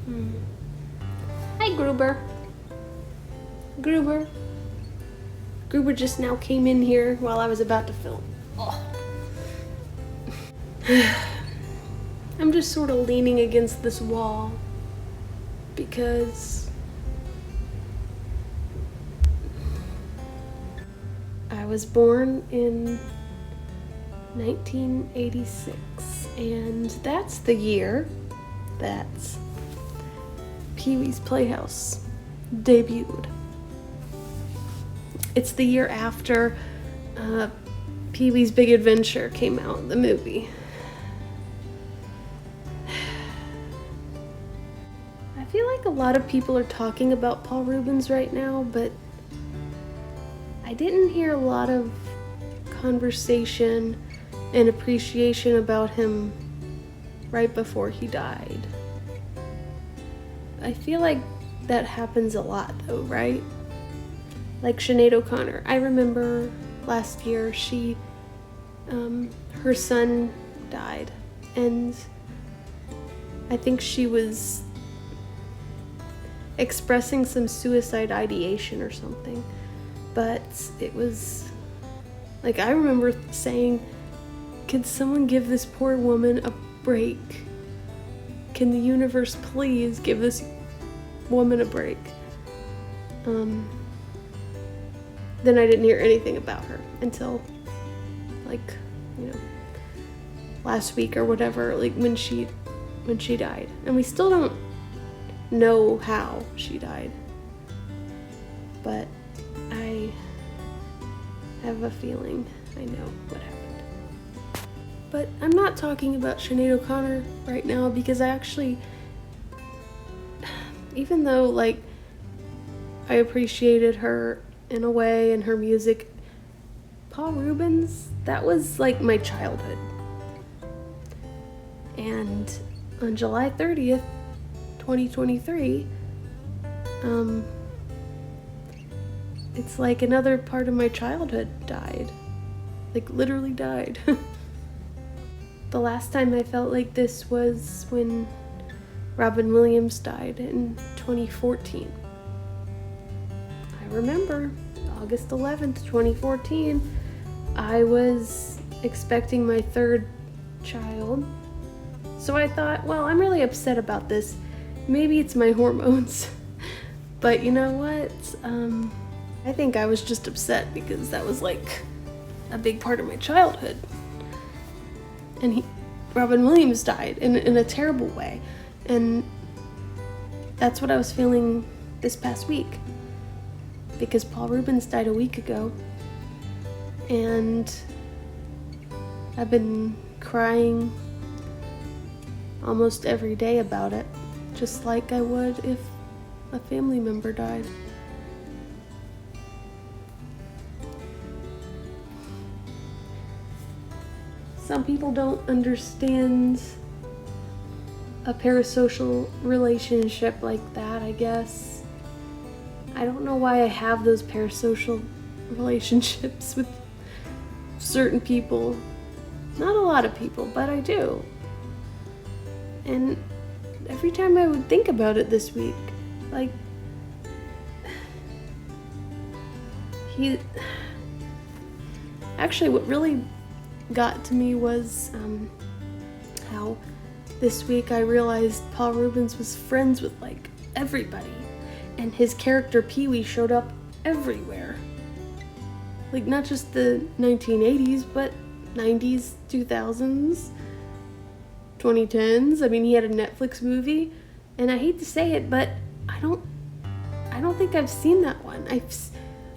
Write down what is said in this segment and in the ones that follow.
Hi, Gruber. Gruber. Gruber just now came in here while I was about to film. Oh. I'm just sort of leaning against this wall because I was born in 1986, and that's the year that Pee-wee's Playhouse debuted. It's the year after Pee-wee's Big Adventure came out, the movie. I feel like a lot of people are talking about Paul Reubens right now, but I didn't hear a lot of conversation and appreciation about him right before he died. I feel like that happens a lot though, right? Like Sinead O'Connor. I remember last year her son died, and I think she was expressing some suicide ideation or something. But it was, like, I remember saying, could someone give this poor woman a break? Can the universe please give this woman a break? Then I didn't hear anything about her until, like, last week or whatever, like when she died. And we still don't know how she died. But I have a feeling I know what happened. But I'm not talking about Sinead O'Connor right now because I actually, even though, like, I appreciated her in a way and her music, Paul Reubens, that was like my childhood. And on July 30th, 2023, it's like another part of my childhood died. Like, literally died. The last time I felt like this was when Robin Williams died in 2014. I remember August 11th, 2014, I was expecting my third child. So I thought, well, I'm really upset about this. Maybe it's my hormones. But you know what? I think I was just upset because that was like a big part of my childhood. And Robin Williams died in a terrible way. And that's what I was feeling this past week. Because Paul Reubens died a week ago. And I've been crying almost every day about it. Just like I would if a family member died. Some people don't understand a parasocial relationship like that, I guess. I don't know why I have those parasocial relationships with certain people. Not a lot of people, but I do. And every time I would think about it this week, like, actually what really got to me was how this week I realized Paul Reubens was friends with like everybody, and his character Pee-wee showed up everywhere. Like, not just the 1980s, but 90s, 2000s, 2010s. I mean, he had a Netflix movie, and I hate to say it, but I don't think I've seen that one.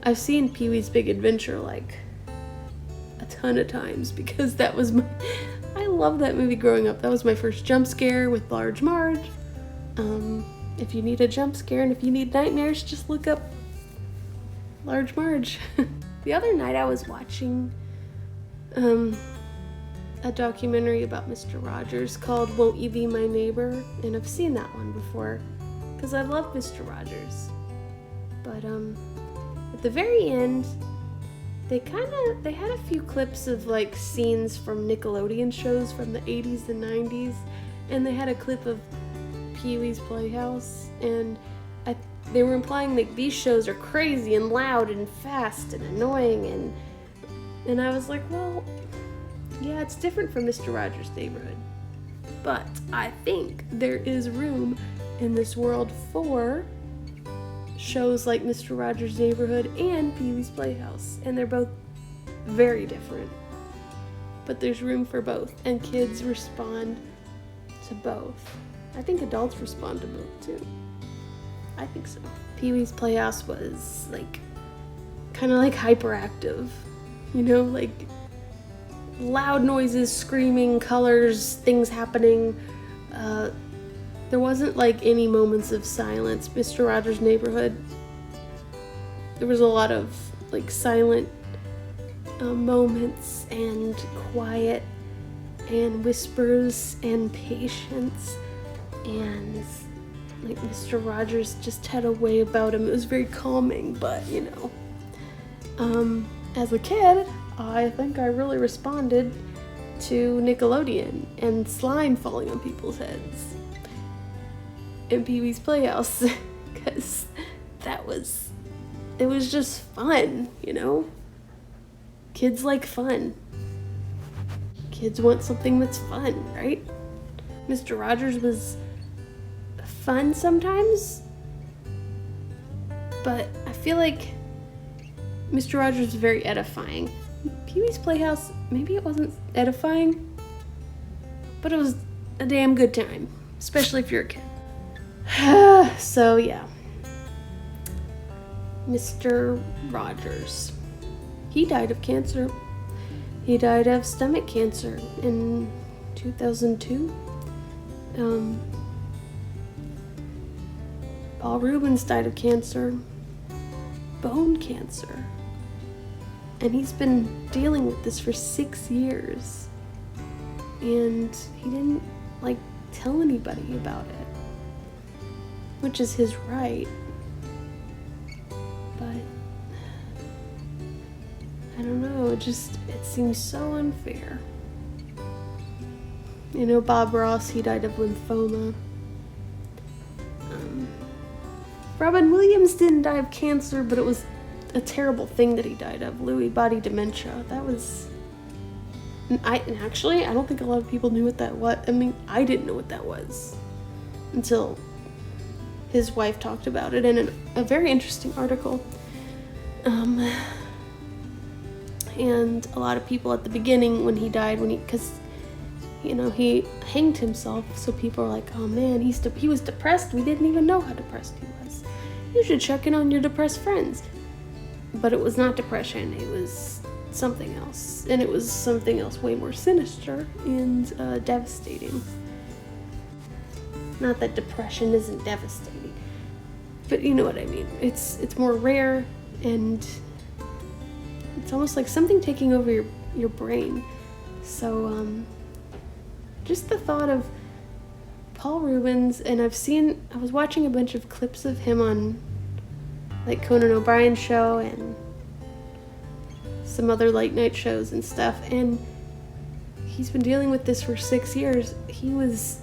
I've seen Pee-wee's Big Adventure like a ton of times because that was I love that movie growing up. That was my first jump scare with Large Marge. If you need a jump scare and if you need nightmares, just look up Large Marge. The other night I was watching a documentary about Mr. Rogers called Won't You Be My Neighbor? And I've seen that one before because I love Mr. Rogers. But at the very end, they had a few clips of like scenes from Nickelodeon shows from the 80s and 90s, and they had a clip of Pee-wee's Playhouse, and they were implying like these shows are crazy and loud and fast and annoying, and I was like, well, yeah, it's different from Mr. Rogers' Neighborhood, but I think there is room in this world for shows like Mr. Rogers' Neighborhood and Pee-wee's Playhouse, and they're both very different, but there's room for both, and kids respond to both. I think adults respond to both too. I think so. Pee-wee's Playhouse was like kind of like hyperactive, you know, like loud noises, screaming, colors, things happening. There wasn't like any moments of silence. Mr. Rogers' Neighborhood, there was a lot of like silent moments and quiet and whispers and patience, and like Mr. Rogers just had a way about him. It was very calming, but you know, as a kid, I think I really responded to Nickelodeon and slime falling on people's heads and Pee-wee's Playhouse, because it was just fun, you know? Kids like fun. Kids want something that's fun, right? Mr. Rogers was fun sometimes, but I feel like Mr. Rogers was very edifying. Pee-wee's Playhouse, maybe it wasn't edifying, but it was a damn good time, especially if you're a kid. So yeah, Mr. Rogers, he died of cancer. He died of stomach cancer in 2002. Paul Reubens died of cancer, bone cancer, and he's been dealing with this for 6 years, and he didn't like tell anybody about it, which is his right, but I don't know, it seems so unfair. You know, Bob Ross, he died of lymphoma. Robin Williams didn't die of cancer, but it was a terrible thing that he died of, Lewy body dementia. That was, I don't think a lot of people knew what that was. I mean, I didn't know what that was until his wife talked about it in a very interesting article. And a lot of people at the beginning when he died, because you know, he hanged himself, so people are like, oh man, he was depressed. We didn't even know how depressed he was. You should check in on your depressed friends. But it was not depression, it was something else. And it was something else way more sinister and devastating. Not that depression isn't devastating, but you know what I mean. It's more rare, and it's almost like something taking over your brain. So just the thought of Paul Reubens, and I was watching a bunch of clips of him on like Conan O'Brien's show and some other late night shows and stuff, and he's been dealing with this for 6 years. He was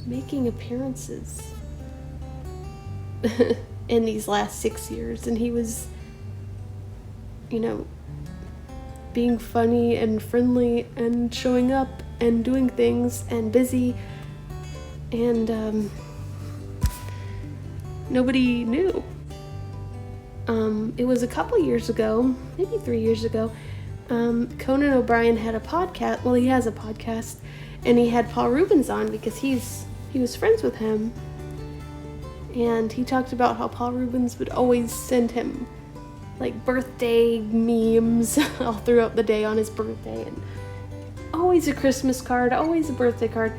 making appearances in these last 6 years, and he was, you know, being funny and friendly and showing up and doing things and busy, and nobody knew. It was a couple years ago, maybe 3 years ago, Conan O'Brien had a podcast. Well, he has a podcast, and he had Paul Reubens on because he was friends with him, and he talked about how Paul Reubens would always send him like birthday memes all throughout the day on his birthday, and always a Christmas card, always a birthday card.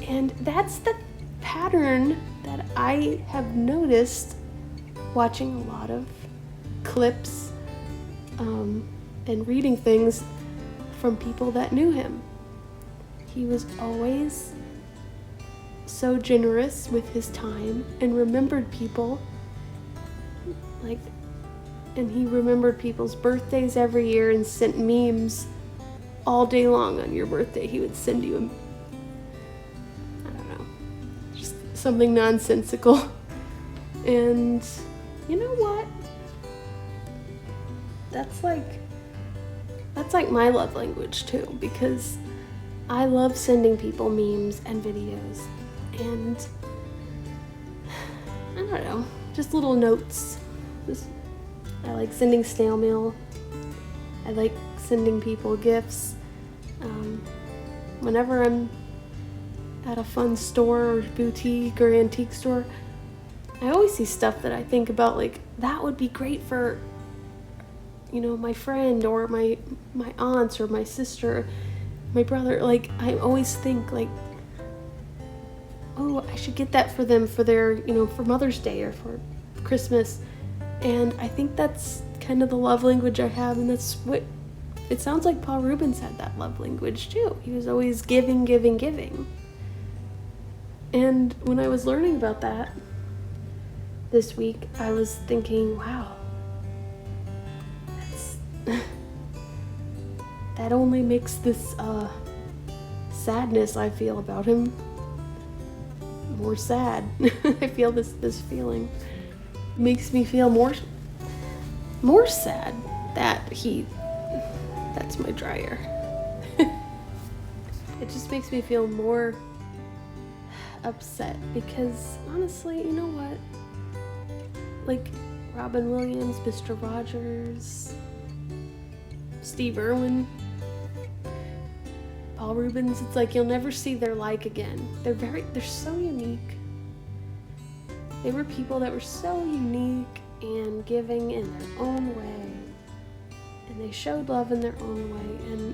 And that's the pattern that I have noticed watching a lot of clips and reading things from people that knew him. He was always so generous with his time and remembered people, and he remembered people's birthdays every year and sent memes all day long on your birthday. He would send you I don't know, something nonsensical. And you know what? That's like my love language too, because I love sending people memes and videos, and I don't know, just little notes. I like sending snail mail. I like sending people gifts. Whenever I'm at a fun store or boutique or antique store, I always see stuff that I think about, like, that would be great for, my friend or my aunts or my sister, my brother. Like, I always think, like, oh, I should get that for them for their, for Mother's Day or for Christmas. And I think that's kind of the love language I have, and that's what it sounds like. Paul Reubens had that love language too. He was always giving, giving, giving. And when I was learning about that this week, I was thinking, wow, that only makes this sadness I feel about him more sad. I feel this feeling makes me feel more sad that that's my dryer. It just makes me feel more upset, because honestly, you know what? Like Robin Williams, Mr. Rogers, Steve Irwin, Paul Reubens, it's like you'll never see their like again. They're so unique. They were people that were so unique and giving in their own way. And they showed love in their own way. And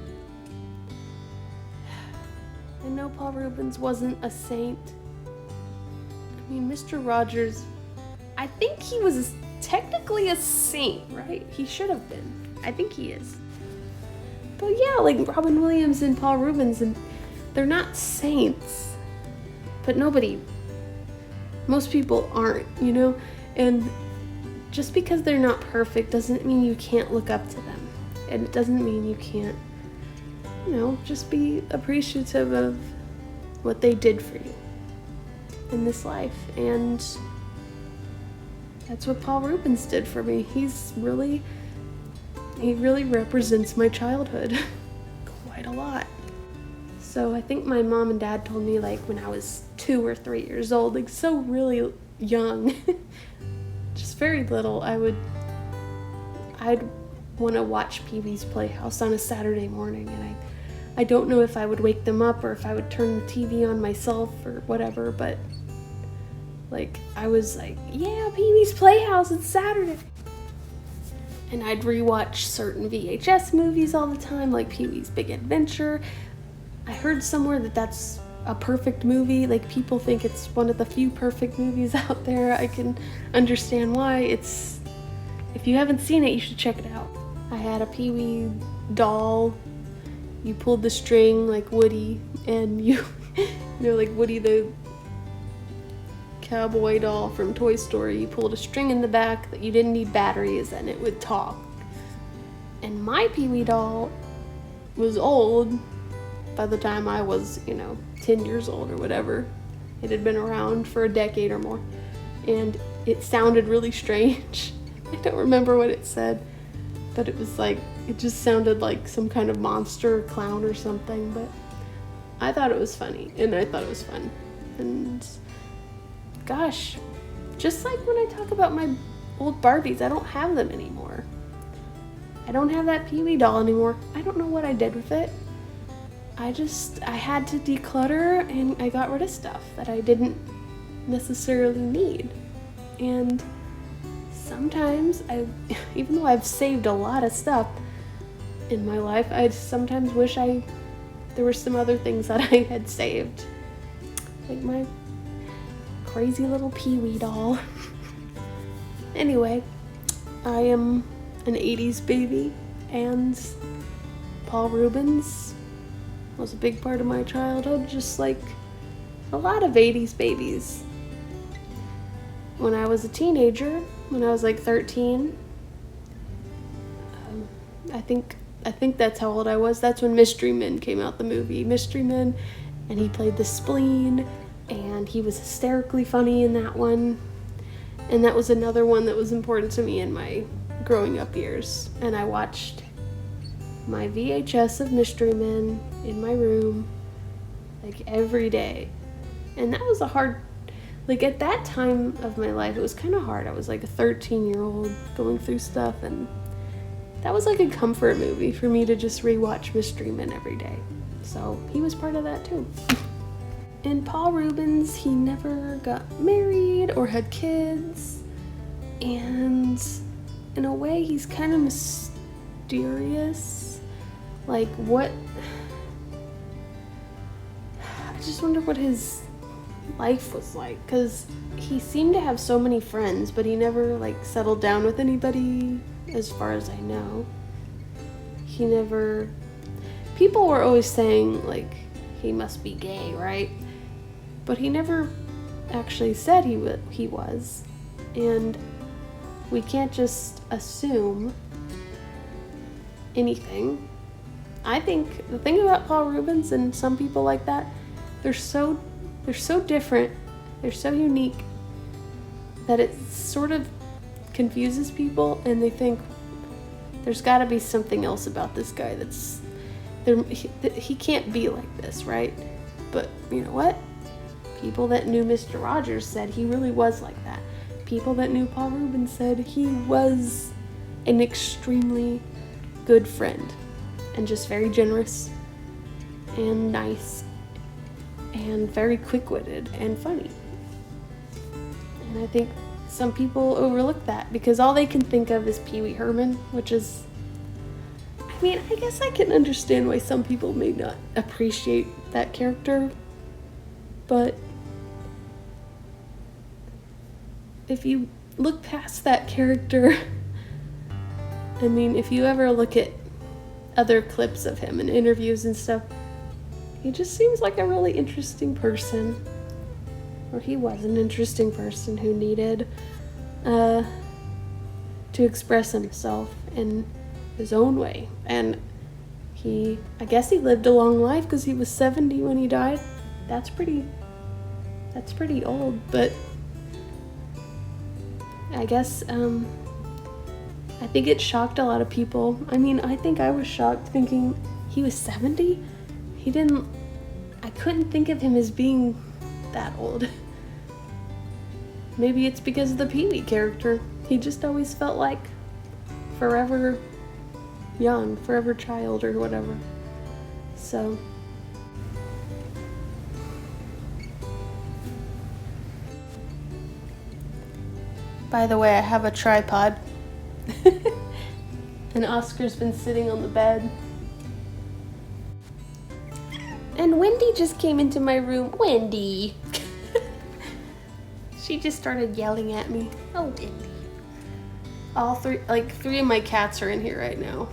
I know Paul Reubens wasn't a saint. I mean, Mr. Rogers, I think he was technically a saint, right? He should have been. I think he is. But yeah, like Robin Williams and Paul Reubens, and they're not saints. But most people aren't, And just because they're not perfect doesn't mean you can't look up to them. And it doesn't mean you can't, just be appreciative of what they did for you in this life. And that's what Paul Reubens did for me. He really represents my childhood quite a lot. So I think my mom and dad told me, like, when I was 2 or 3 years old, like, so really young, just very little, I'd want to watch Pee-wee's Playhouse on a Saturday morning, and I don't know if I would wake them up or if I would turn the TV on myself or whatever, but like I was like, yeah, Pee-wee's Playhouse, it's Saturday. And I'd rewatch certain VHS movies all the time, like Pee-wee's Big Adventure. I heard somewhere that that's a perfect movie. Like, people think it's one of the few perfect movies out there. I can understand why. If you haven't seen it, you should check it out. I had a Pee-wee doll. You pulled the string like Woody, and like Woody the cowboy doll from Toy Story. You pulled a string in the back that you didn't need batteries, and it would talk. And my Pee-wee doll was old by the time I was, 10 years old or whatever. It had been around for a decade or more, and it sounded really strange. I don't remember what it said, but it was like, it just sounded like some kind of monster or clown or something, but I thought it was funny, and I thought it was fun. And gosh, just like when I talk about my old Barbies, I don't have them anymore. I don't have that Pee-wee doll anymore. I don't know what I did with it. I had to declutter, and I got rid of stuff that I didn't necessarily need. And sometimes even though I've saved a lot of stuff in my life, I sometimes wish there were some other things that I had saved. Like my crazy little Pee-wee doll. Anyway, I am an 80s baby, and Paul Reubens was a big part of my childhood, just like a lot of 80s babies. When I was a teenager, when I was like 13, I think that's how old I was. That's when Mystery Men came out, the movie Mystery Men, and he played the spleen, and he was hysterically funny in that one. And that was another one that was important to me in my growing up years. And I watched my VHS of Mystery Men in my room like every day. And that was a hard, like at that time of my life, it was kind of hard. I was like a 13-year-old going through stuff, and that was like a comfort movie for me to just rewatch Mystery Men every day. So he was part of that too. And Paul Reubens, he never got married or had kids. And in a way, he's kind of mysterious. Like what... I just wonder what his life was like, because he seemed to have so many friends, but he never like settled down with anybody as far as I know. He never... People were always saying like he must be gay, right? But he never actually said he was. And we can't just assume anything. I think the thing about Paul Reubens and some people like that, they're so different, they're so unique, that it sort of confuses people, and they think there's got to be something else about this guy that's there. He can't be like this, right? But you know what? People that knew Mr. Rogers said he really was like that. People that knew Paul Reubens said he was an extremely good friend and just very generous and nice and very quick-witted and funny. And I think some people overlook that because all they can think of is Pee Wee Herman, which is, I mean, I guess I can understand why some people may not appreciate that character, but if you look past that character, I mean, if you ever look at other clips of him in interviews and stuff, he just seems like a really interesting person. Or he was an interesting person who needed to express himself in his own way. And I guess he lived a long life because he was 70 when he died. That's pretty old, but I guess, I think it shocked a lot of people. I mean, I think I was shocked thinking he was 70? I couldn't think of him as being that old. Maybe it's because of the Pee Wee character. He just always felt like forever young, forever child or whatever. So... By the way, I have a tripod. And Oscar's been sitting on the bed. And Wendy just came into my room. Wendy! She just started yelling at me. Oh, Wendy. Three of my cats are in here right now.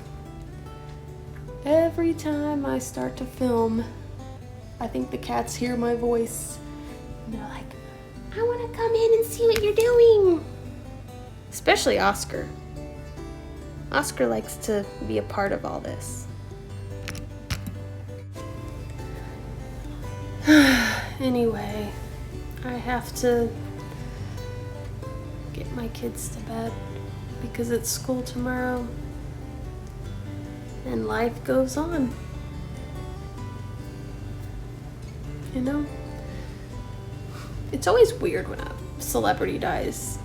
Every time I start to film, I think the cats hear my voice. And they're like, I want to come in and see what you're doing. Especially Oscar. Oscar likes to be a part of all this. Anyway, I have to get my kids to bed because it's school tomorrow and life goes on. You know? It's always weird when a celebrity dies,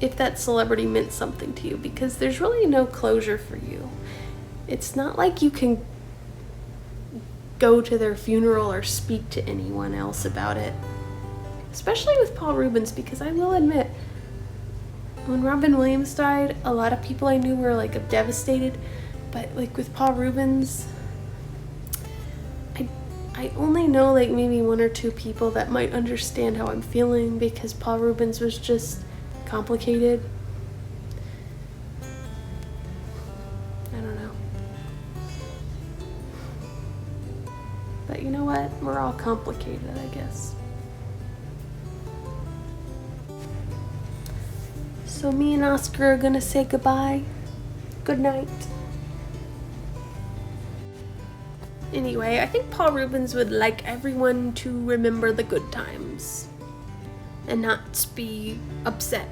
if that celebrity meant something to you, because there's really no closure for you. It's not like you can go to their funeral or speak to anyone else about it. Especially with Paul Reubens, because I will admit, when Robin Williams died, a lot of people I knew were like devastated, but like with Paul Reubens, I only know like maybe one or two people that might understand how I'm feeling, because Paul Reubens was just complicated. I don't know. But you know what? We're all complicated, I guess. So me and Oscar are gonna say goodbye. Good night. Anyway, I think Paul Reubens would like everyone to remember the good times and not be upset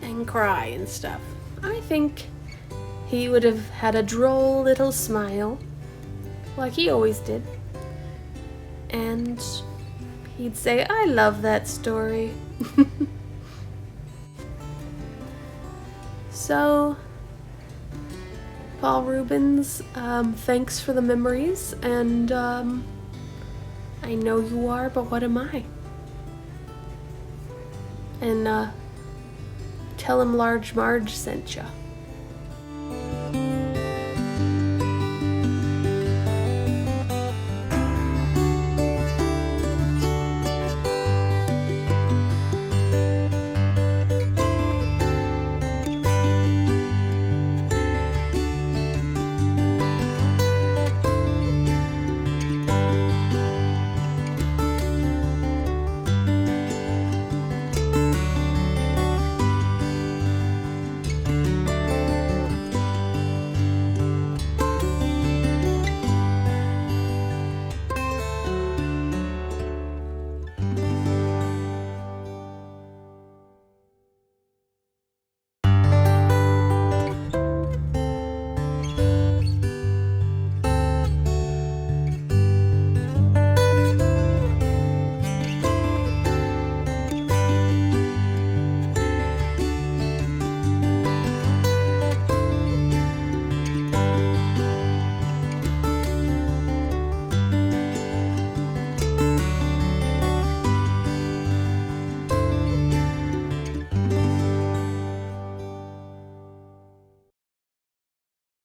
and cry and stuff. I think he would have had a droll little smile, like he always did. And he'd say, "I love that story." So, Paul Reubens, thanks for the memories, and I know you are, but what am I? And tell him Large Marge sent ya.